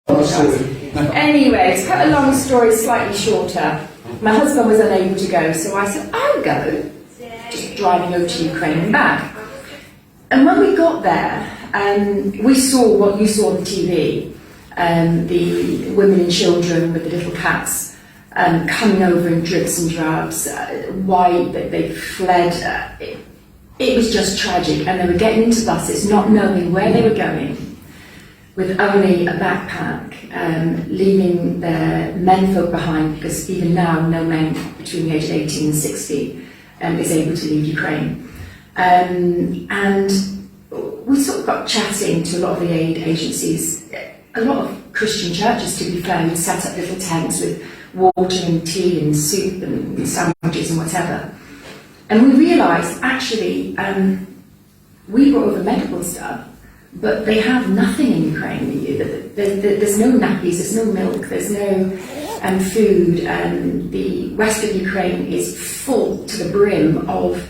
Anyway, to cut a long story slightly shorter, my husband was unable to go, so I said, I'll go, just driving over to Ukraine and back. And when we got there, we saw what you saw on the TV, the women and children with the little cats coming over in dribs and drabs, why they fled. It was just tragic, and they were getting into buses not knowing where they were going, with only a backpack, leaving their menfolk behind, because even now no man between the age of 18 and 60 is able to leave Ukraine. And we sort of got chatting to a lot of the aid agencies. A lot of Christian churches, to be fair, would set up little tents with water and tea and soup and sandwiches and whatever. And we realised, actually, we brought over medical stuff, but they have nothing in Ukraine. There's no nappies, there's no milk, there's no food. The west of Ukraine is full to the brim of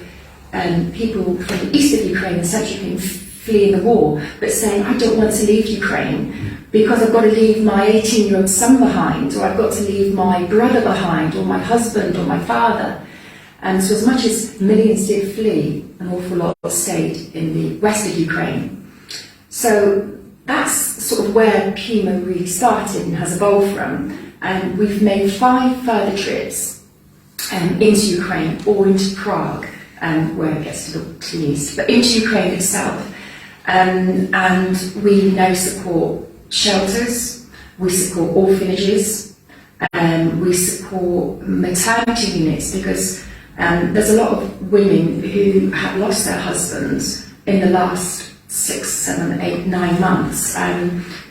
people from the east of Ukraine and central Ukraine fleeing the war, but saying, I don't want to leave Ukraine because I've got to leave my 18-year-old son behind, or I've got to leave my brother behind, or my husband, or my father. And so as much as millions did flee, an awful lot stayed in the west of Ukraine. So that's sort of where PUMA really started and has evolved from. And we've made 5 further trips into Ukraine, or into Prague, where it gets to the east, but into Ukraine itself. And we now support shelters, we support orphanages, we support maternity units, because there's a lot of women who have lost their husbands in the last 6, 7, 8, 9 months,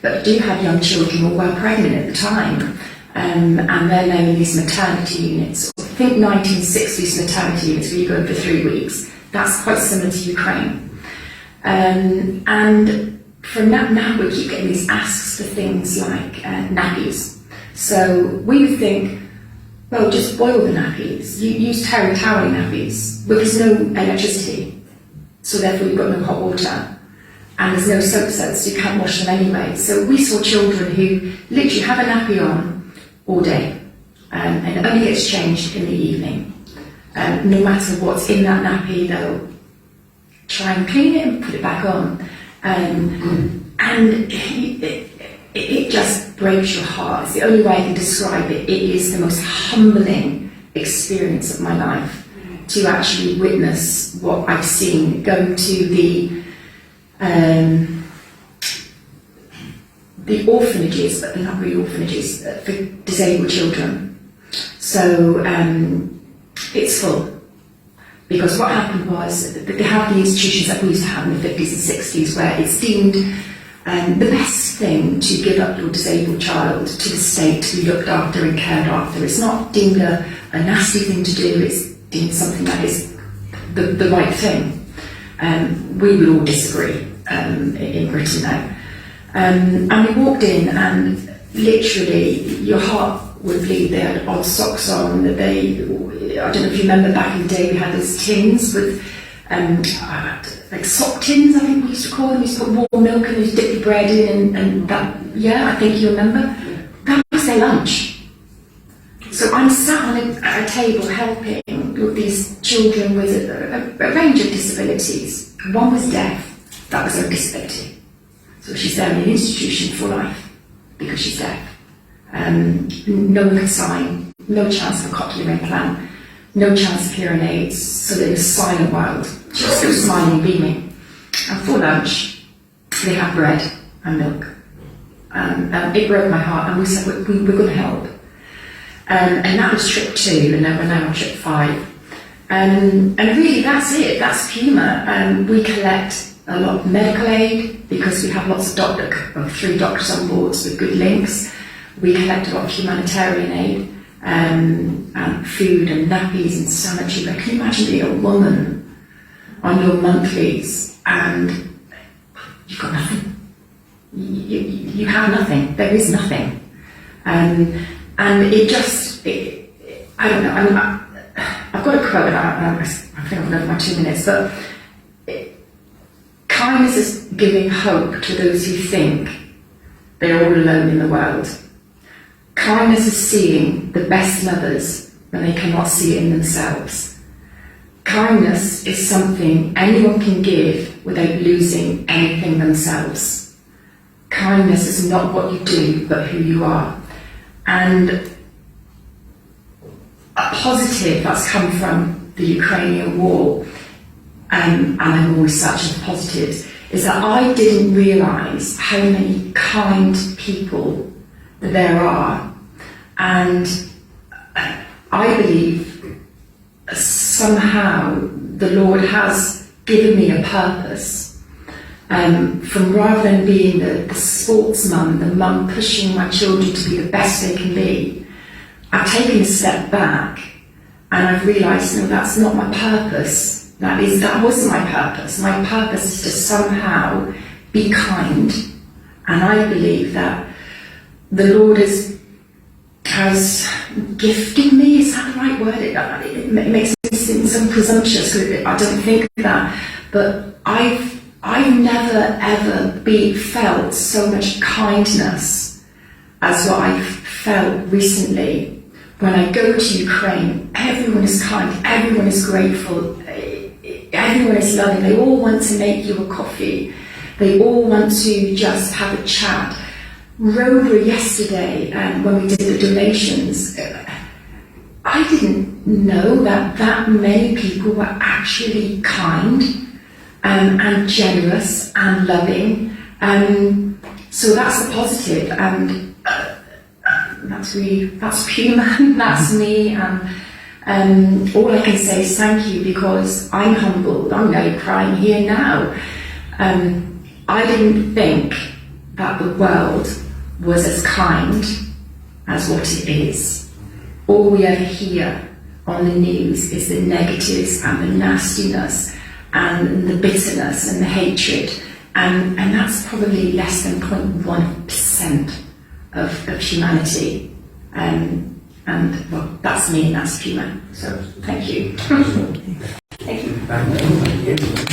but do have young children or were pregnant at the time, and they're now in these maternity units. I think 1960s maternity units where you go for 3 weeks. That's quite similar to Ukraine. And from that now we keep getting these asks for things like nappies. So we would think, well, just boil the nappies. You use terry toweling nappies, but there's no electricity, so therefore you've got no hot water. And there's no soap suds, so you can't wash them anyway. So we saw children who literally have a nappy on all day, and it only gets changed in the evening. No matter what's in that nappy, they'll try and clean it and put it back on. And it just breaks your heart. It's the only way I can describe it. It is the most humbling experience of my life to actually witness what I've seen, going to the orphanages, but they're not really orphanages, for disabled children. So it's full. Because what happened was that they have the institutions that we used to have in the 50s and 60s, where it's deemed the best thing to give up your disabled child to the state to be looked after and cared after. It's not deemed a nasty thing to do, it's deemed something that is the right thing. We would all disagree in Britain now. And we walked in, and literally your heart would bleed. They had odd socks on. I don't know if you remember back in the day, we had those tins with like sock tins, I think we used to call them. We used to put warm milk and we used to dip the bread in, and that, yeah, I think you remember. That was their lunch. So I'm sat at a table helping these children with a range of disabilities. One was deaf, that was her disability. So she's there in an institution for life because she's deaf. No one could sign, no chance of a cochlear implant, no chance of hearing aids, so they were silent wild, just still smiling, beaming. And for lunch, they had bread and milk. It broke my heart, and we said, we're going to help. And that was trip 2, and then we're now on trip 5. And really that's it, that's PUMA. We collect a lot of medical aid, because we have lots of 3 doctors on board with good links. We collect a lot of humanitarian aid, and food and nappies and sanitary. But can you imagine being a woman on your monthlies and you've got nothing? You have nothing. There is nothing. And it just, I don't know. I mean, I've got a quote. I think I've done my 2 minutes, but kindness is giving hope to those who think they're all alone in the world. Kindness is seeing the best in others when they cannot see it in themselves. Kindness is something anyone can give without losing anything themselves. Kindness is not what you do, but who you are. And a positive that's come from the Ukrainian war, and I'm always searching for positives, is that I didn't realise how many kind people that there are. And I believe somehow the Lord has given me a purpose. From rather than being the sports mum, the mum pushing my children to be the best they can be, I've taken a step back and I've realised, no, that's not my purpose. That wasn't my purpose. My purpose is to somehow be kind. And I believe that the Lord has gifted me, is that the right word? It makes me seem presumptuous, because I don't think that. But I've never ever felt so much kindness as what I've felt recently. When I go to Ukraine, everyone is kind, everyone is grateful, everyone is loving. They all want to make you a coffee. They all want to just have a chat. Roborough yesterday, when we did the donations, I didn't know that many people were actually kind and generous and loving. So that's the positive, and that's PUMA, that's me, and all I can say is thank you, because I'm humbled. I'm nearly crying here now. I didn't think that the world was as kind as what it is. All we ever hear on the news is the negatives and the nastiness and the bitterness and the hatred, and that's probably less than 0.1% of humanity. And well, that's me and that's PUMA. So thank you. Thank you.